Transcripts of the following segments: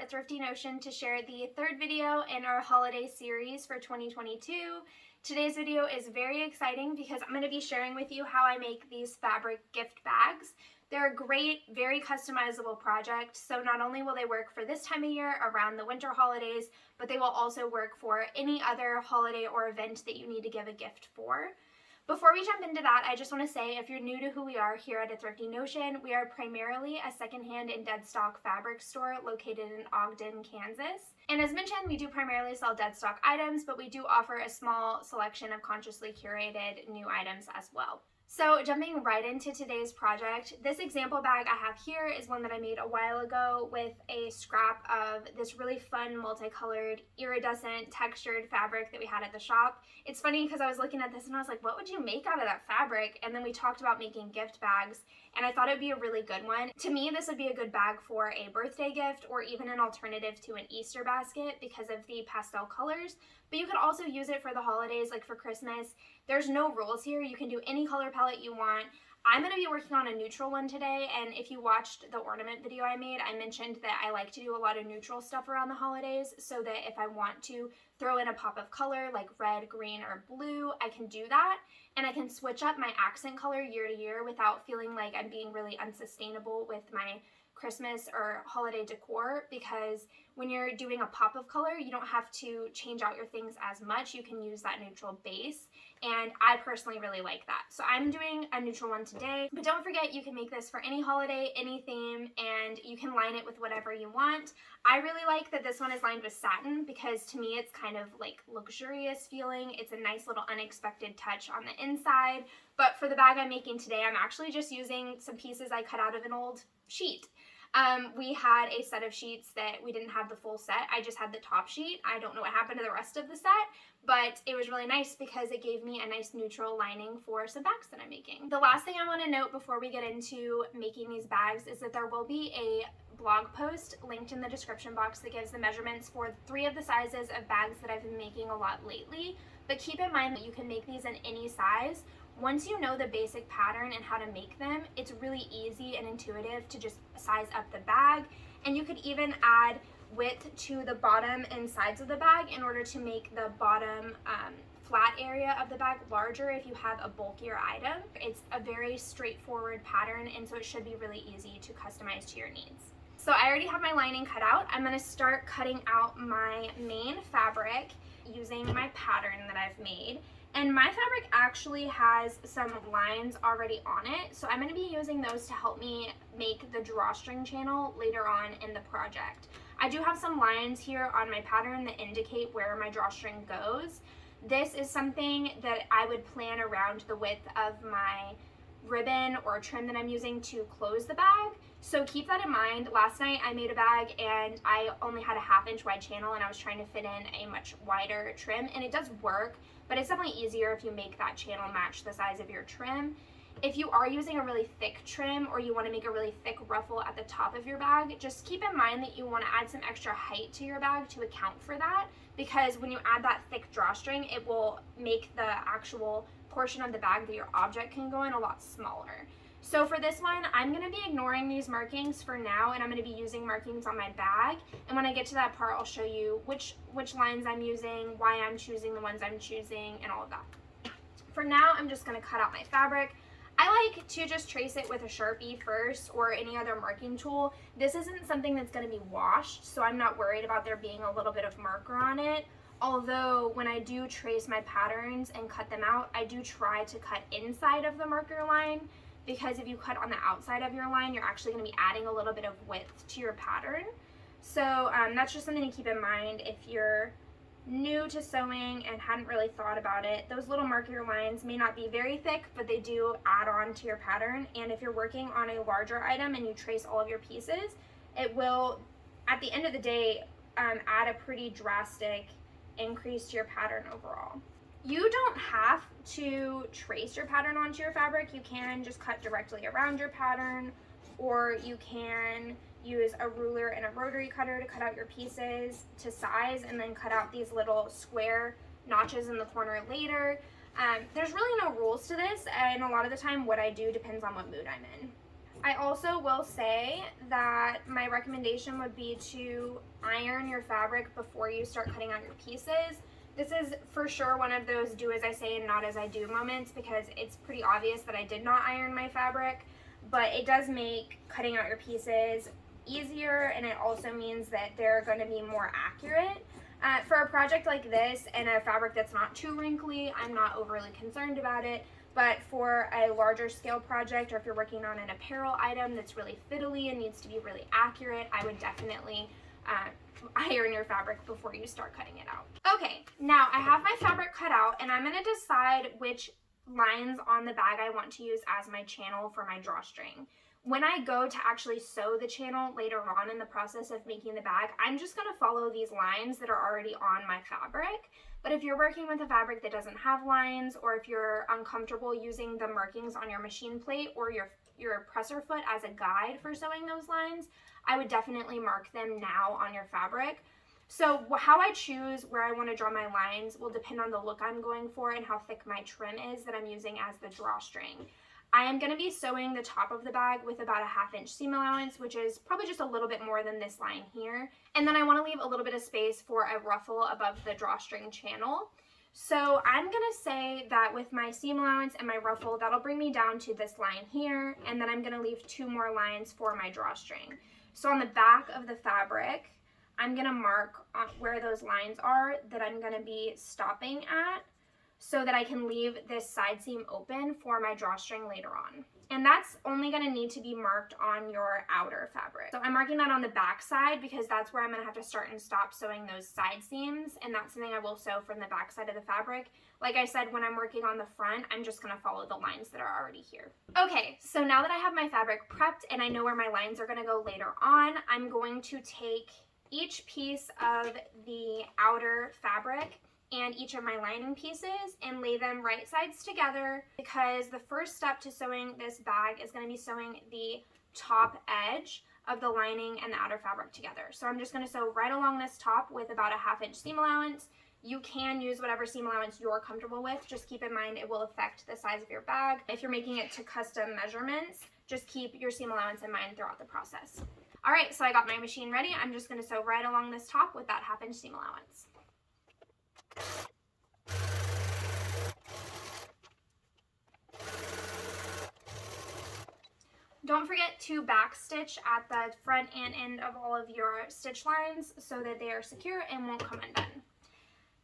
at Thrifty Notion to share the third video in our holiday series for 2022. Today's video is very exciting because I'm going to be sharing with you how I make these fabric gift bags. They're a great, very customizable project, so not only will they work for this time of year around the winter holidays, but they will also work for any other holiday or event that you need to give a gift for. Before we jump into that, I just want to say if you're new to who we are here at A Thrifty Notion, we are primarily a secondhand and dead stock fabric store located in Ogden, Kansas. And as mentioned, we do primarily sell dead stock items, but we do offer a small selection of consciously curated new items as well. So jumping right into today's project, this example bag I have here is one that I made a while ago with a scrap of this really fun multicolored iridescent textured fabric that we had at the shop. It's funny because I was looking at this and I was like, what would you make out of that fabric? And then we talked about making gift bags and I thought it would be a really good one. To me, this would be a good bag for a birthday gift or even an alternative to an Easter basket because of the pastel colors. But you could also use it for the holidays, like for Christmas. There's no rules here. You can do any color palette you want. I'm going to be working on a neutral one today, and if you watched the ornament video I made, I mentioned that I like to do a lot of neutral stuff around the holidays so that if I want to throw in a pop of color like red, green, or blue, I can do that, and I can switch up my accent color year to year without feeling like I'm being really unsustainable with my Christmas or holiday decor, because when you're doing a pop of color, you don't have to change out your things as much. You can use that neutral base, and I personally really like that. So I'm doing a neutral one today, but don't forget you can make this for any holiday, any theme, and you can line it with whatever you want. I really like that this one is lined with satin because to me it's kind of like luxurious feeling. It's a nice little unexpected touch on the inside, but for the bag I'm making today, I'm actually just using some pieces I cut out of an old sheet. We had a set of sheets that we didn't have the full set. I just had the top sheet. I don't know what happened to the rest of the set, but it was really nice because it gave me a nice neutral lining for some bags that I'm making. The last thing I want to note before we get into making these bags is that there will be a blog post linked in the description box that gives the measurements for 3 of the sizes of bags that I've been making a lot lately. But keep in mind that you can make these in any size. Once you know the basic pattern and how to make them, it's really easy and intuitive to just size up the bag. And you could even add width to the bottom and sides of the bag in order to make the bottom flat area of the bag larger if you have a bulkier item. It's a very straightforward pattern, and so it should be really easy to customize to your needs. So I already have my lining cut out. I'm going to start cutting out my main fabric using my pattern that I've made. And my fabric actually has some lines already on it, so I'm going to be using those to help me make the drawstring channel later on in the project. I do have some lines here on my pattern that indicate where my drawstring goes. This is something that I would plan around the width of my ribbon or trim that I'm using to close the bag. So keep that in mind. Last night I made a bag and I only had a 1/2 inch wide channel and I was trying to fit in a much wider trim, and it does work, but it's definitely easier if you make that channel match the size of your trim. If you are using a really thick trim or you want to make a really thick ruffle at the top of your bag, just keep in mind that you want to add some extra height to your bag to account for that, because when you add that thick drawstring, it will make the actual portion of the bag that your object can go in a lot smaller. So for this one, I'm going to be ignoring these markings for now, and I'm going to be using markings on my bag. And when I get to that part, I'll show you which lines I'm using, why I'm choosing the ones I'm choosing, and all of that. For now, I'm just going to cut out my fabric. I like to just trace it with a Sharpie first or any other marking tool. This isn't something that's going to be washed, so I'm not worried about there being a little bit of marker on it. Although when I do trace my patterns and cut them out, I do try to cut inside of the marker line, because if you cut on the outside of your line, you're actually going to be adding a little bit of width to your pattern. So that's just something to keep in mind if you're new to sewing and hadn't really thought about it. Those little marker lines may not be very thick, but they do add on to your pattern. And if you're working on a larger item and you trace all of your pieces, it will, at the end of the day, add a pretty drastic increase to your pattern overall. You don't have to trace your pattern onto your fabric. You can just cut directly around your pattern, or you can use a ruler and a rotary cutter to cut out your pieces to size and then cut out these little square notches in the corner later. There's really no rules to this, and a lot of the time what I do depends on what mood I'm in. I also will say that my recommendation would be to iron your fabric before you start cutting out your pieces. This is for sure one of those do as I say and not as I do moments, because it's pretty obvious that I did not iron my fabric, but it does make cutting out your pieces easier, and it also means that they're going to be more accurate. For a project like this and a fabric that's not too wrinkly, I'm not overly concerned about it. But for a larger scale project, or if you're working on an apparel item that's really fiddly and needs to be really accurate, I would definitely iron your fabric before you start cutting it out. Okay, now I have my fabric cut out, and I'm going to decide which lines on the bag I want to use as my channel for my drawstring. When I go to actually sew the channel later on in the process of making the bag, I'm just going to follow these lines that are already on my fabric. But if you're working with a fabric that doesn't have lines, or if you're uncomfortable using the markings on your machine plate or your presser foot as a guide for sewing those lines, I would definitely mark them now on your fabric. So how I choose where I want to draw my lines will depend on the look I'm going for and how thick my trim is that I'm using as the drawstring. I am going to be sewing the top of the bag with about a 1/2 inch seam allowance, which is probably just a little bit more than this line here. And then I want to leave a little bit of space for a ruffle above the drawstring channel. So I'm going to say that with my seam allowance and my ruffle, that'll bring me down to this line here. And then I'm going to leave 2 more lines for my drawstring. So on the back of the fabric, I'm going to mark where those lines are that I'm going to be stopping at, so that I can leave this side seam open for my drawstring later on. And that's only going to need to be marked on your outer fabric. So I'm marking that on the back side because that's where I'm going to have to start and stop sewing those side seams, and that's something I will sew from the back side of the fabric. Like I said, when I'm working on the front, I'm just going to follow the lines that are already here. Okay, so now that I have my fabric prepped and I know where my lines are going to go later on, I'm going to take each piece of the outer fabric and each of my lining pieces and lay them right sides together, because the first step to sewing this bag is going to be sewing the top edge of the lining and the outer fabric together. So I'm just going to sew right along this top with about a 1/2 inch seam allowance. You can use whatever seam allowance you're comfortable with. Just keep in mind it will affect the size of your bag. If you're making it to custom measurements, just keep your seam allowance in mind throughout the process. All right, so I got my machine ready. I'm just going to sew right along this top with that 1/2 inch seam allowance. Don't forget to backstitch at the front and end of all of your stitch lines so that they are secure and won't come undone.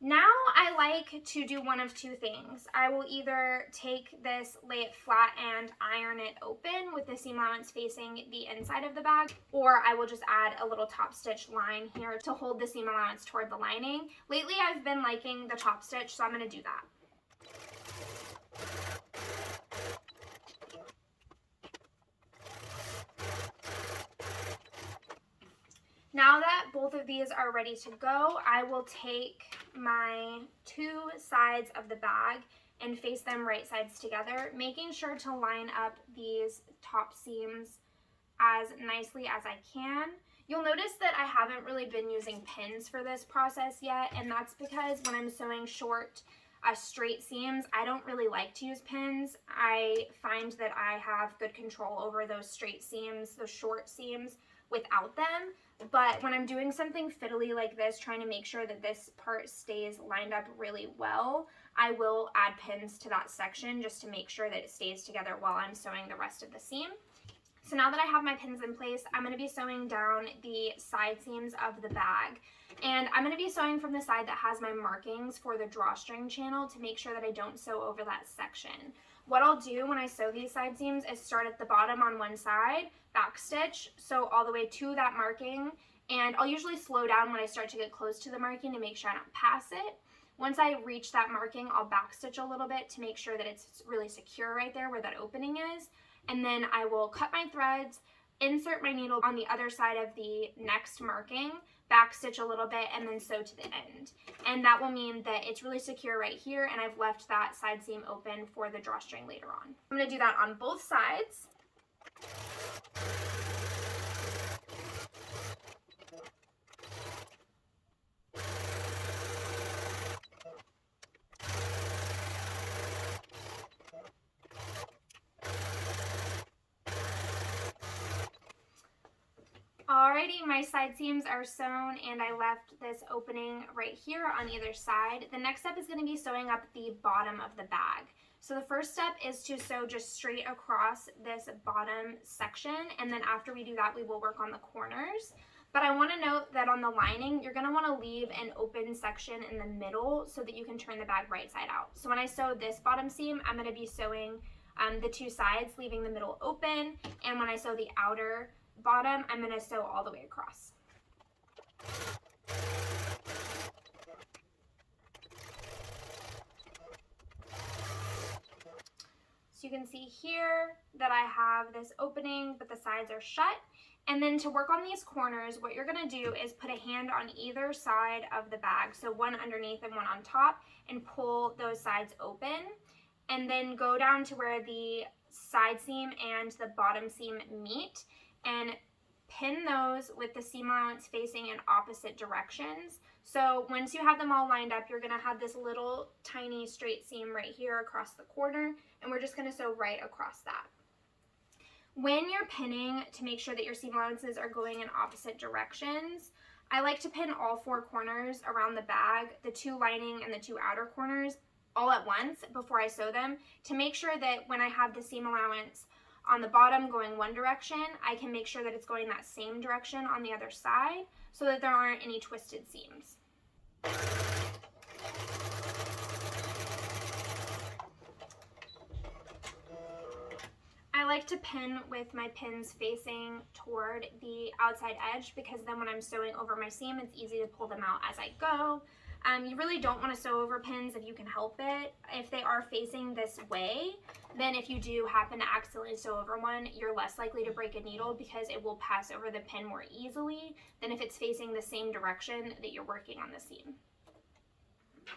Now I like to do one of two things. I will either take this, lay it flat, and iron it open with the seam allowance facing the inside of the bag, or I will just add a little top stitch line here to hold the seam allowance toward the lining. Lately I've been liking the top stitch, so I'm going to do that. Now that both of these are ready to go, I will take my 2 sides of the bag and face them right sides together, making sure to line up these top seams as nicely as I can. You'll notice that I haven't really been using pins for this process yet, and that's because when I'm sewing short straight seams, I don't really like to use pins. I find that I have good control over those straight seams, those short seams, without them. But when I'm doing something fiddly like this, trying to make sure that this part stays lined up really well, I will add pins to that section just to make sure that it stays together while I'm sewing the rest of the seam. So now that I have my pins in place, I'm going to be sewing down the side seams of the bag. And I'm going to be sewing from the side that has my markings for the drawstring channel to make sure that I don't sew over that section. What I'll do when I sew these side seams is start at the bottom on one side, back stitch, sew all the way to that marking, and I'll usually slow down when I start to get close to the marking to make sure I don't pass it. Once I reach that marking, I'll back stitch a little bit to make sure that it's really secure right there where that opening is, and then I will cut my threads, insert my needle on the other side of the next marking, back stitch a little bit, and then sew to the end. And that will mean that it's really secure right here, and I've left that side seam open for the drawstring later on. I'm going to do that on both sides. Alrighty, my side seams are sewn and I left this opening right here on either side. The next step is going to be sewing up the bottom of the bag. So the first step is to sew just straight across this bottom section, and then after we do that, we will work on the corners. But I want to note that on the lining, you're going to want to leave an open section in the middle so that you can turn the bag right side out. So when I sew this bottom seam, I'm going to be sewing the two sides, leaving the middle open, and when I sew the outer bottom, I'm going to sew all the way across. So you can see here that I have this opening, but the sides are shut. And then to work on these corners, what you're going to do is put a hand on either side of the bag, so one underneath and one on top, and pull those sides open. And then go down to where the side seam and the bottom seam meet, and pin those with the seam allowance facing in opposite directions. So once you have them all lined up, you're going to have this little tiny straight seam right here across the corner, and we're just going to sew right across that. When you're pinning, to make sure that your seam allowances are going in opposite directions, I like to pin all four corners around the bag, the two lining and the two outer corners, all at once before I sew them, to make sure that when I have the seam allowance on the bottom going one direction, I can make sure that it's going that same direction on the other side so that there aren't any twisted seams. I like to pin with my pins facing toward the outside edge, because then when I'm sewing over my seam, it's easy to pull them out as I go. You really don't want to sew over pins if you can help it. If they are facing this way, then if you do happen to accidentally sew over one, you're less likely to break a needle because it will pass over the pin more easily than if it's facing the same direction that you're working on the seam.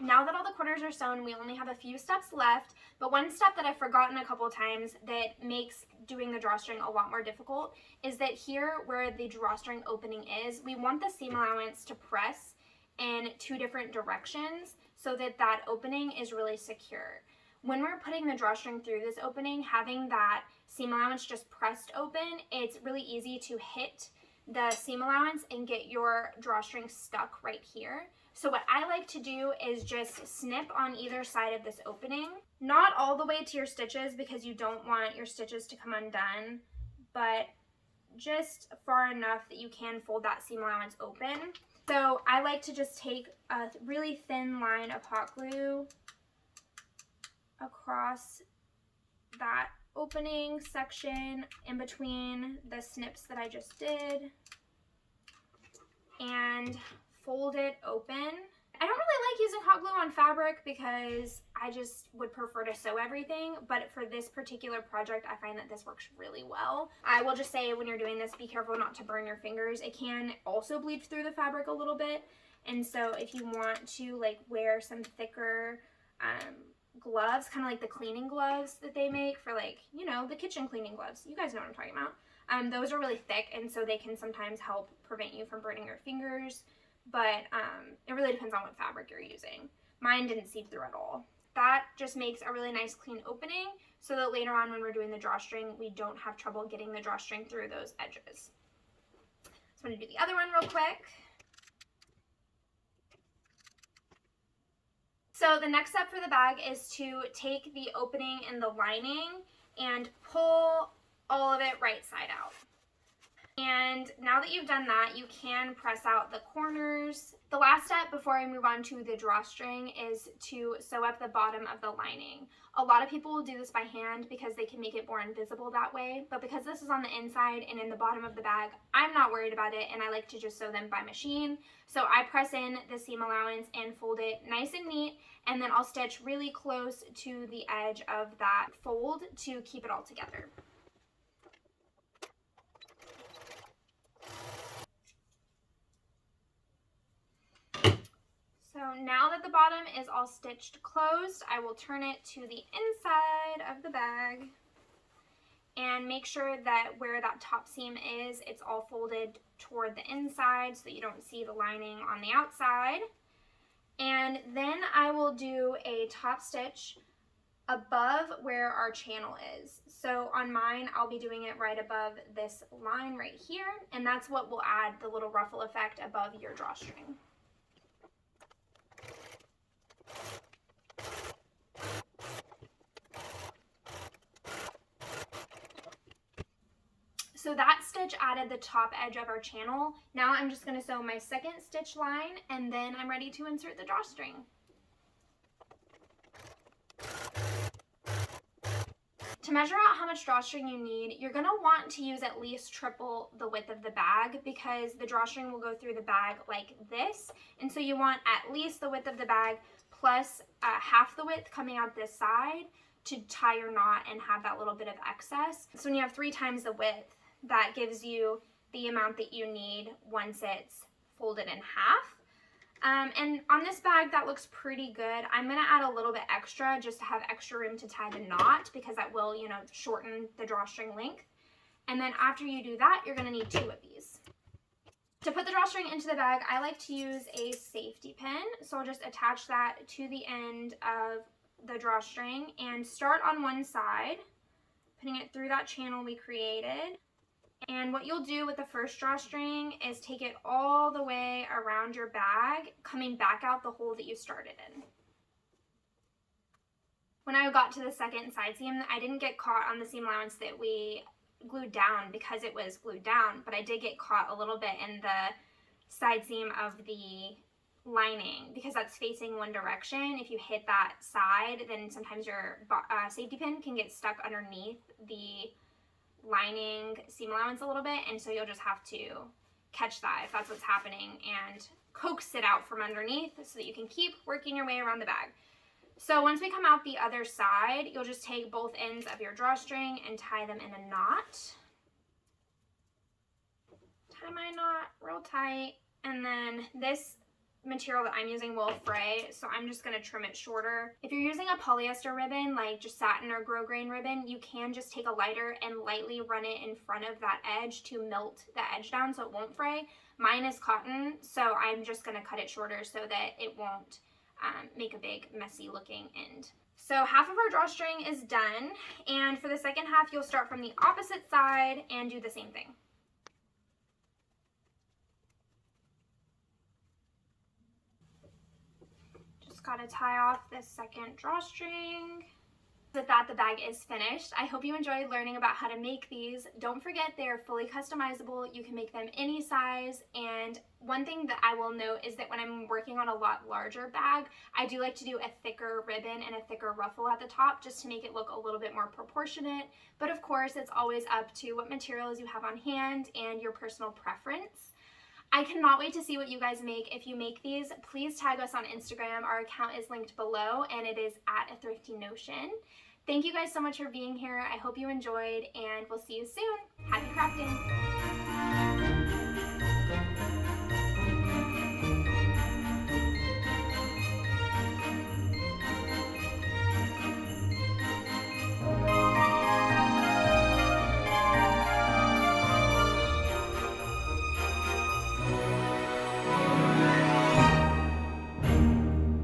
Now that all the corners are sewn, we only have a few steps left, but one step that I've forgotten a couple times that makes doing the drawstring a lot more difficult is that here where the drawstring opening is, we want the seam allowance to press in two different directions so that that opening is really secure. When we're putting the drawstring through this opening, having that seam allowance just pressed open, it's really easy to hit the seam allowance and get your drawstring stuck right here. So what I like to do is just snip on either side of this opening, not all the way to your stitches because you don't want your stitches to come undone, but just far enough that you can fold that seam allowance open. So I like to just take a really thin line of hot glue across that opening section in between the snips that I just did and fold it open. I don't really like using hot glue on fabric because I just would prefer to sew everything, but for this particular project, I find that this works really well. I will just say when you're doing this, be careful not to burn your fingers. It can also bleed through the fabric a little bit, and so if you want to like wear some thicker gloves, kind of like the cleaning gloves that they make for, like, you know, the kitchen cleaning gloves. You guys know what I'm talking about. Those are really thick, and so they can sometimes help prevent you from burning your fingers. But it really depends on what fabric you're using. Mine didn't seep through at all. That just makes a really nice clean opening so that later on when we're doing the drawstring, we don't have trouble getting the drawstring through those edges. So I'm going to do the other one real quick. So the next step for the bag is to take the opening in the lining and pull all of it right side out. And now that you've done that, you can press out the corners. The last step before I move on to the drawstring is to sew up the bottom of the lining. A lot of people will do this by hand because they can make it more invisible that way, but because this is on the inside and in the bottom of the bag, I'm not worried about it, and I like to just sew them by machine. So I press in the seam allowance and fold it nice and neat, and then I'll stitch really close to the edge of that fold to keep it all together. So now that the bottom is all stitched closed, I will turn it to the inside of the bag and make sure that where that top seam is, it's all folded toward the inside so that you don't see the lining on the outside. And then I will do a top stitch above where our channel is. So on mine, I'll be doing it right above this line right here, and that's what will add the little ruffle effect above your drawstring. So that stitch added the top edge of our channel. Now I'm just going to sew my second stitch line, and then I'm ready to insert the drawstring. To measure out how much drawstring you need, you're going to want to use at least triple the width of the bag, because the drawstring will go through the bag like this. And so you want at least the width of the bag plus half the width coming out this side to tie your knot and have that little bit of excess. So when you have 3 times the width, that gives you the amount that you need once it's folded in half. And on this bag, that looks pretty good. I'm going to add a little bit extra just to have extra room to tie the knot, because that will, you know, shorten the drawstring length. And then after you do that, you're going to need 2 of these. To put the drawstring into the bag, I like to use a safety pin. So I'll just attach that to the end of the drawstring and start on one side, putting it through that channel we created. And what you'll do with the first drawstring is take it all the way around your bag, coming back out the hole that you started in. When I got to the second side seam, I didn't get caught on the seam allowance that we glued down because it was glued down, but I did get caught a little bit in the side seam of the lining, because that's facing one direction. If you hit that side, then sometimes your safety pin can get stuck underneath the lining seam allowance a little bit, and so you'll just have to catch that if that's what's happening and coax it out from underneath so that you can keep working your way around the bag. So once we come out the other side, you'll just take both ends of your drawstring and tie them in a knot. Tie my knot real tight, and then this material that I'm using will fray, so I'm just going to trim it shorter. If you're using a polyester ribbon, like just satin or grosgrain ribbon, you can just take a lighter and lightly run it in front of that edge to melt the edge down so it won't fray. Mine is cotton, so I'm just going to cut it shorter so that it won't make a big messy looking end. So half of our drawstring is done, and for the second half you'll start from the opposite side and do the same thing. Got to tie off this second drawstring. With that, the bag is finished. I hope you enjoyed learning about how to make these. Don't forget, they are fully customizable. You can make them any size, and one thing that I will note is that when I'm working on a lot larger bag, I do like to do a thicker ribbon and a thicker ruffle at the top just to make it look a little bit more proportionate. But of course, it's always up to what materials you have on hand and your personal preference. I cannot wait to see what you guys make. If you make these, please tag us on Instagram. Our account is linked below, and it is at Thrifty Notion. Thank you guys so much for being here. I hope you enjoyed, and we'll see you soon. Happy crafting!